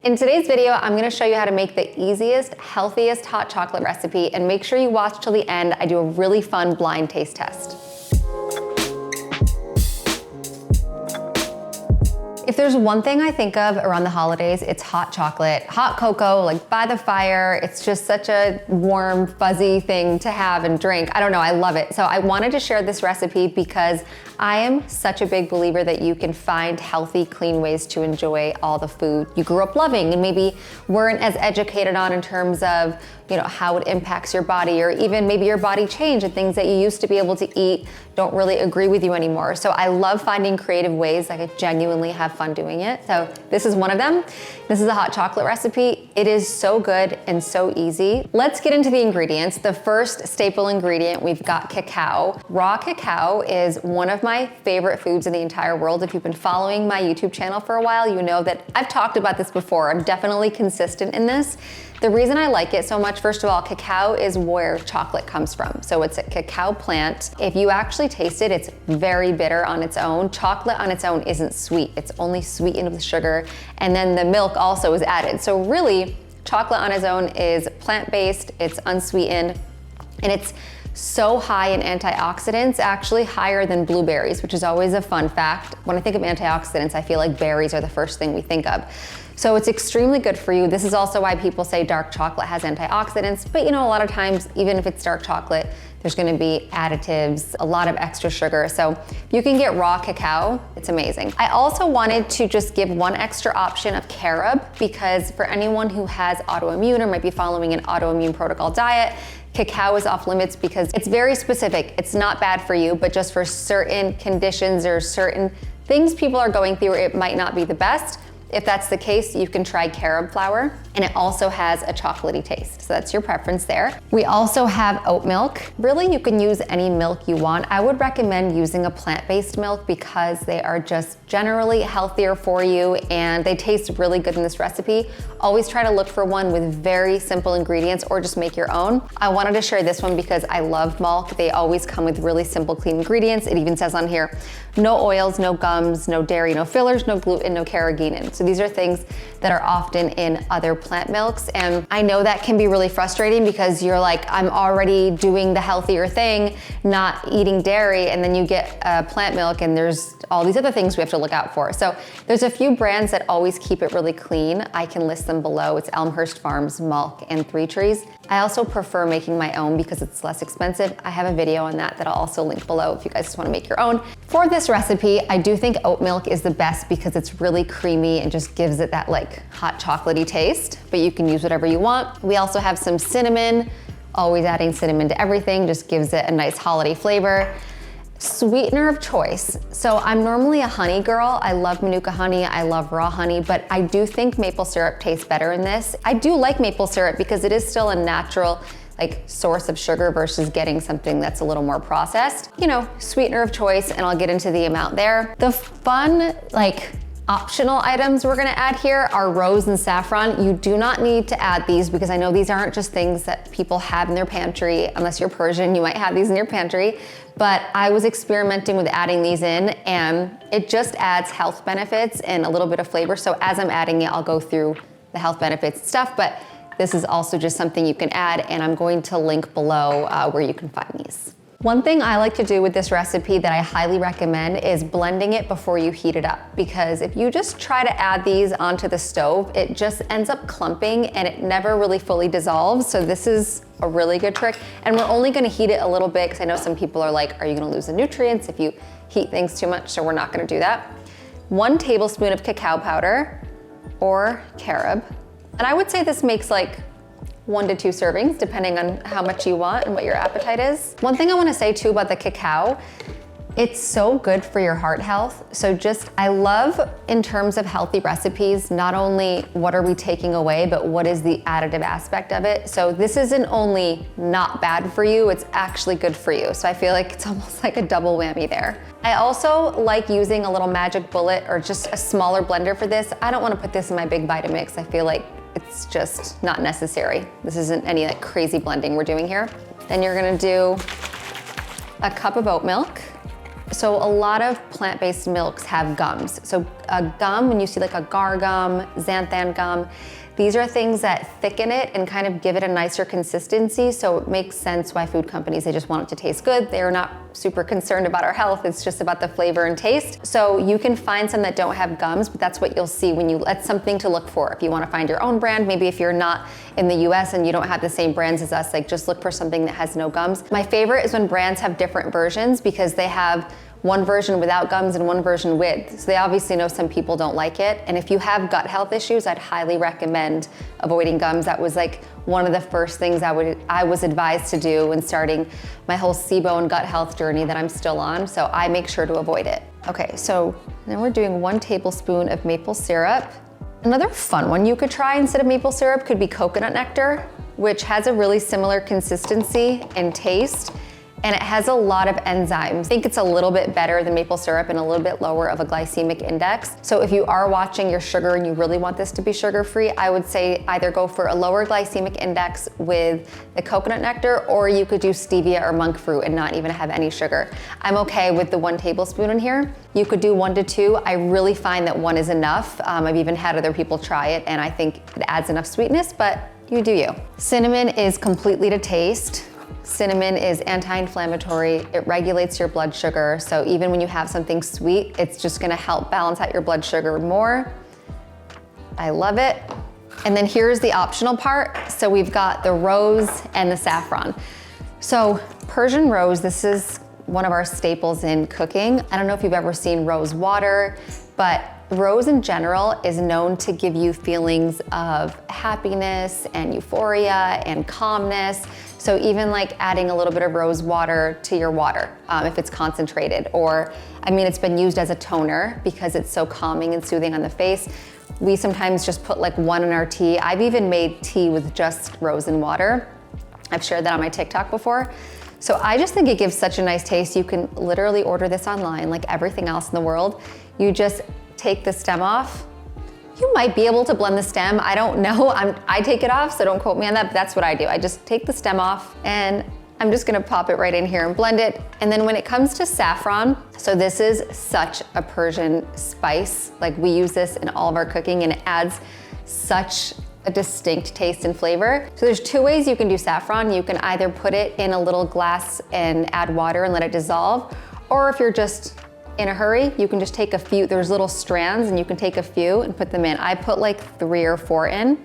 In today's video, I'm gonna show you how to make the easiest, healthiest hot chocolate recipe, and make sure you watch till the end. I do a really fun blind taste test. If there's one thing I think of around the holidays, it's hot chocolate, hot cocoa, like by the fire. It's just such a warm, fuzzy thing to have and drink. I don't know, I love it. So I wanted to share this recipe because I am such a big believer that you can find healthy, clean ways to enjoy all the food you grew up loving and maybe weren't as educated on in terms of, how it impacts your body, or even maybe your body changed and things that you used to be able to eat don't really agree with you anymore. So I love finding creative ways. I could genuinely have fun doing it. So this is one of them. This is a hot chocolate recipe. It is so good and so easy. Let's get into the ingredients. The first staple ingredient, we've got cacao. Raw cacao is one of my favorite foods in the entire world. If you've been following my YouTube channel for a while, you know that I've talked about this before. I'm definitely consistent in this. The reason I like it so much, first of all, cacao is where chocolate comes from. So it's a cacao plant. If you actually taste it, it's very bitter on its own. Chocolate on its own isn't sweet. It's only sweetened with sugar. And then the milk also is added. So really, chocolate on its own is plant-based, it's unsweetened, and it's so high in antioxidants, actually higher than blueberries, which is always a fun fact. When I think of antioxidants, I feel like berries are the first thing we think of. So it's extremely good for you. This is also why people say dark chocolate has antioxidants, but a lot of times, even if it's dark chocolate, there's gonna be additives, a lot of extra sugar. So if you can get raw cacao, it's amazing. I also wanted to just give one extra option of carob, because for anyone who has autoimmune or might be following an autoimmune protocol diet, cacao is off limits because it's very specific. It's not bad for you, but just for certain conditions or certain things people are going through, it might not be the best. If that's the case, you can try carob flour, and it also has a chocolatey taste. So that's your preference there. We also have oat milk. Really, you can use any milk you want. I would recommend using a plant-based milk because they are just generally healthier for you and they taste really good in this recipe. Always try to look for one with very simple ingredients or just make your own. I wanted to share this one because I love milk. They always come with really simple, clean ingredients. It even says on here, no oils, no gums, no dairy, no fillers, no gluten, no carrageenan. So these are things that are often in other plant milks. And I know that can be really frustrating because you're like, I'm already doing the healthier thing, not eating dairy, and then you get plant milk and there's all these other things we have to look out for. So there's a few brands that always keep it really clean. I can list them below. It's Elmhurst Farms, Malk, and Three Trees. I also prefer making my own because it's less expensive. I have a video on that I'll also link below if you guys just wanna make your own. For this recipe, I do think oat milk is the best because it's really creamy and just gives it that like hot chocolatey taste, but you can use whatever you want. We also have some cinnamon. Always adding cinnamon to everything just gives it a nice holiday flavor. Sweetener of choice. So I'm normally a honey girl. I love Manuka honey, I love raw honey, but I do think maple syrup tastes better in this. I do like maple syrup because it is still a natural source of sugar versus getting something that's a little more processed. Sweetener of choice, and I'll get into the amount there. The fun, optional items we're gonna add here are rose and saffron. You do not need to add these because I know these aren't just things that people have in their pantry. Unless you're Persian, you might have these in your pantry. But I was experimenting with adding these in, and it just adds health benefits and a little bit of flavor. So as I'm adding it, I'll go through the health benefits stuff, but this is also just something you can add, and I'm going to link below where you can find these. One thing I like to do with this recipe that I highly recommend is blending it before you heat it up, because if you just try to add these onto the stove, it just ends up clumping and it never really fully dissolves. So this is a really good trick. And we're only gonna heat it a little bit because I know some people are like, are you gonna lose the nutrients if you heat things too much? So we're not gonna do that. 1 tablespoon of cacao powder or carob. And I would say this makes 1 to 2 servings, depending on how much you want and what your appetite is. One thing I wanna say too about the cacao, it's so good for your heart health. So I love in terms of healthy recipes, not only what are we taking away, but what is the additive aspect of it. So this isn't only not bad for you, it's actually good for you. So I feel like it's almost like a double whammy there. I also like using a little magic bullet or just a smaller blender for this. I don't wanna put this in my big Vitamix. I feel like it's just not necessary. This isn't any crazy blending we're doing here. Then you're gonna do a cup of oat milk. So a lot of plant-based milks have gums. So a gum, when you see like a gar gum, xanthan gum, these are things that thicken it and kind of give it a nicer consistency. So it makes sense why food companies, they just want it to taste good. They're not super concerned about our health. It's just about the flavor and taste. So you can find some that don't have gums, but that's what you'll see when you, that's something to look for. If you want to find your own brand, maybe if you're not in the US and you don't have the same brands as us, like just look for something that has no gums. My favorite is when brands have different versions because they have one version without gums and one version with. So they obviously know some people don't like it. And if you have gut health issues, I'd highly recommend avoiding gums. That was like one of the first things I was advised to do when starting my whole SIBO and gut health journey that I'm still on. So I make sure to avoid it. Okay, so then we're doing 1 tablespoon of maple syrup. Another fun one you could try instead of maple syrup could be coconut nectar, which has a really similar consistency and taste. And it has a lot of enzymes. I think it's a little bit better than maple syrup and a little bit lower of a glycemic index. So if you are watching your sugar and you really want this to be sugar-free, I would say either go for a lower glycemic index with the coconut nectar, or you could do stevia or monk fruit and not even have any sugar. I'm okay with the 1 tablespoon in here. You could do 1 to 2. I really find that 1 is enough. I've even had other people try it and I think it adds enough sweetness, but you do you. Cinnamon is completely to taste. Cinnamon is anti-inflammatory, it regulates your blood sugar, so even when you have something sweet, it's just gonna help balance out your blood sugar more. I love it. And then here's the optional part. So we've got the rose and the saffron. So Persian rose, this is one of our staples in cooking. I don't know if you've ever seen rose water, but rose in general is known to give you feelings of happiness and euphoria and calmness. So even like adding a little bit of rose water to your water, if it's concentrated, or, I mean, it's been used as a toner because it's so calming and soothing on the face. We sometimes just put like 1 in our tea. I've even made tea with just rose and water. I've shared that on my TikTok before. So I just think it gives such a nice taste. You can literally order this online like everything else in the world. You just take the stem off. You might be able to blend the stem, I don't know. I take it off, so don't quote me on that, but that's what I do. I just take the stem off and I'm just gonna pop it right in here and blend it. And then when it comes to saffron, so this is such a Persian spice. Like we use this in all of our cooking and it adds such a distinct taste and flavor. So there's 2 ways you can do saffron. You can either put it in a little glass and add water and let it dissolve, or if you're just in a hurry, you can just take a few, there's little strands and you can take a few and put them in. I put like 3 or 4 in.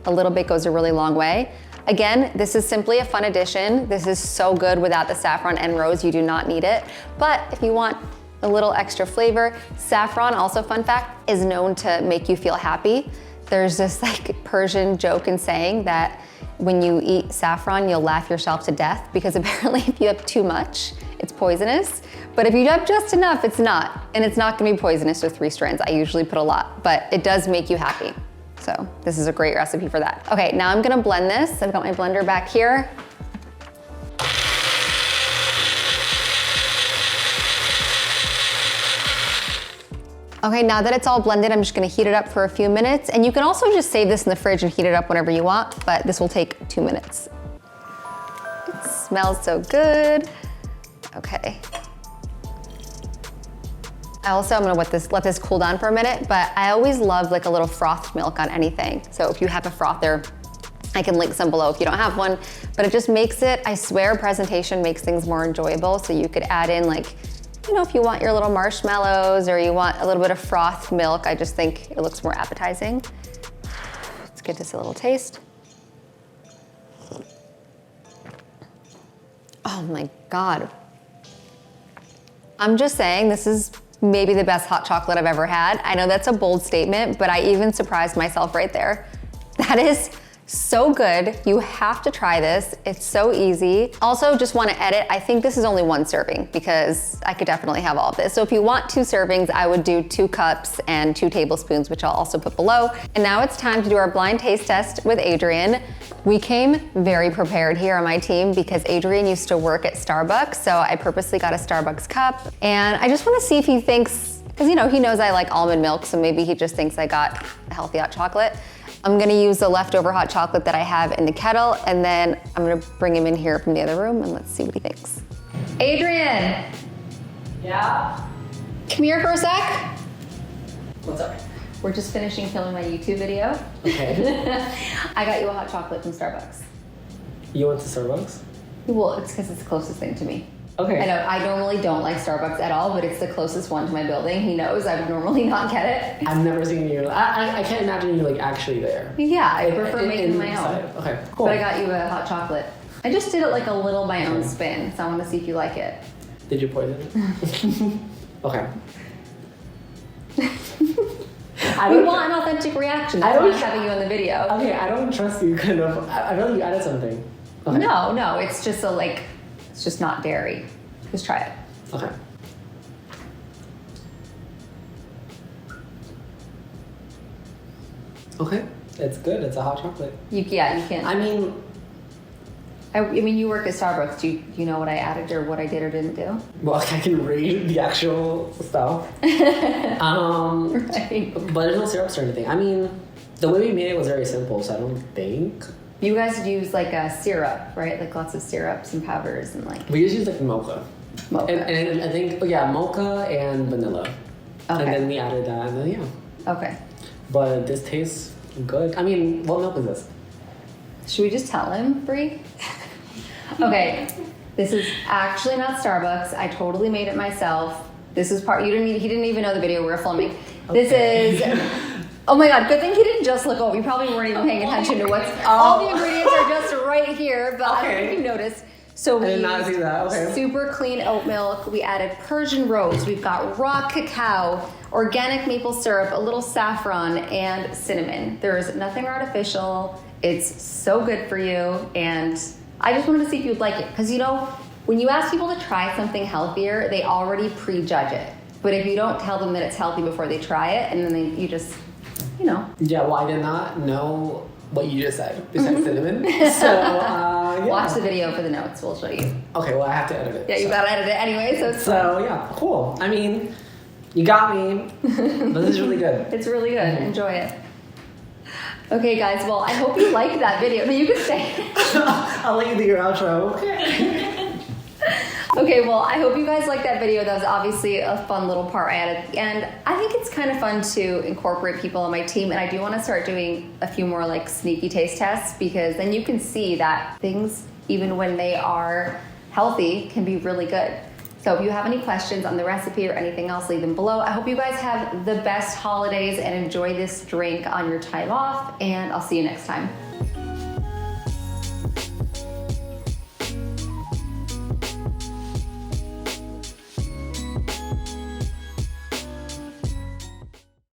A little bit goes a really long way. Again, this is simply a fun addition. This is so good without the saffron and rose, you do not need it. But if you want a little extra flavor, saffron, also fun fact, is known to make you feel happy. There's this like Persian joke and saying that when you eat saffron, you'll laugh yourself to death because apparently if you have too much, it's poisonous. But if you have just enough, it's not. And it's not gonna be poisonous with 3 strands. I usually put a lot, but it does make you happy. So this is a great recipe for that. Okay, now I'm gonna blend this. I've got my blender back here. Okay, now that it's all blended, I'm just gonna heat it up for a few minutes. And you can also just save this in the fridge and heat it up whenever you want, but this will take 2 minutes. It smells so good. Okay. I'm gonna let this cool down for a minute, but I always love like a little frothed milk on anything. So if you have a frother, I can link some below if you don't have one, but it just makes it, I swear presentation makes things more enjoyable. So you could add in like, you know, if you want your little marshmallows or you want a little bit of frothed milk, I just think it looks more appetizing. Let's give this a little taste. Oh my God. I'm just saying, this is maybe the best hot chocolate I've ever had. I know that's a bold statement, but I even surprised myself right there. That is so good. You have to try this. It's so easy. Also, just want to edit. I think this is only 1 serving because I could definitely have all of this. So if you want 2 servings, I would do 2 cups and 2 tablespoons, which I'll also put below. And now it's time to do our blind taste test with Adrian. We came very prepared here on my team because Adrian used to work at Starbucks. So I purposely got a Starbucks cup and I just want to see if he thinks, because you know, he knows I like almond milk. So maybe he just thinks I got a healthy hot chocolate. I'm gonna use the leftover hot chocolate that I have in the kettle, and then I'm gonna bring him in here from the other room and let's see what he thinks. Adrian! Yeah? Come here for a sec. What's up? We're just finishing filming my YouTube video. Okay. I got you a hot chocolate from Starbucks. You went to Starbucks? Well, it's because it's the closest thing to me. Okay. I know, I normally don't like Starbucks at all, but it's the closest one to my building. He knows I would normally not get it. I've never seen you. I can't imagine you like actually there. Yeah, I prefer making my inside. own. Okay, cool. But I got you a hot chocolate. I just did it like a little my own spin, so I want to see if you like it. Did you poison it? Okay. We want an authentic reaction. That's why I'm having you on the video. Okay, I don't trust you, kind of. I feel like you added something. Okay. No, it's just it's just not dairy. Just try it. Okay. Okay, it's good. It's a hot chocolate. You can. I mean, you work at Starbucks. Do you know what I added or what I did or didn't do? well, I can read the actual stuff. Right. But there's no syrups or anything. I mean, the way we made it was very simple, so I don't think. You guys use like a syrup, right? Like lots of syrups and powders and like. We just use like mocha. Mocha. And I think, mocha and vanilla. Okay. And then we added that, and then yeah. Okay. But this tastes good. I mean, what milk is this? Should we just tell him, Brie? Okay. This is actually not Starbucks. I totally made it myself. This is he didn't even know the video we were filming. Okay. This is. Oh my God, good thing he didn't just look over. You probably weren't even paying attention to all the ingredients are just right here, but I don't know if you noticed. So we I did not see that. Okay. super clean oat milk. We added Persian rose. We've got raw cacao, organic maple syrup, a little saffron, and cinnamon. There's nothing artificial. It's so good for you. And I just wanted to see if you'd like it. Because when you ask people to try something healthier, they already prejudge it. But if you don't tell them that it's healthy before they try it, and then you just... Yeah, well, I did not know what you just said, besides cinnamon. So, yeah. Watch the video for the notes. We'll show you. Okay, well, I have to edit it. Yeah, you gotta edit it anyway, so it's fun. yeah, cool. I mean, you got me, but this is really good. It's really good. Enjoy it. Okay, guys, well, I hope you liked that video. No, you can stay. I'll let you do your outro. Okay. Okay, well, I hope you guys liked that video. That was obviously a fun little part I added at the end. I think it's kind of fun to incorporate people on my team, and I do want to start doing a few more like sneaky taste tests, because then you can see that things, even when they are healthy, can be really good. So if you have any questions on the recipe or anything else, leave them below. I hope you guys have the best holidays and enjoy this drink on your time off, and I'll see you next time.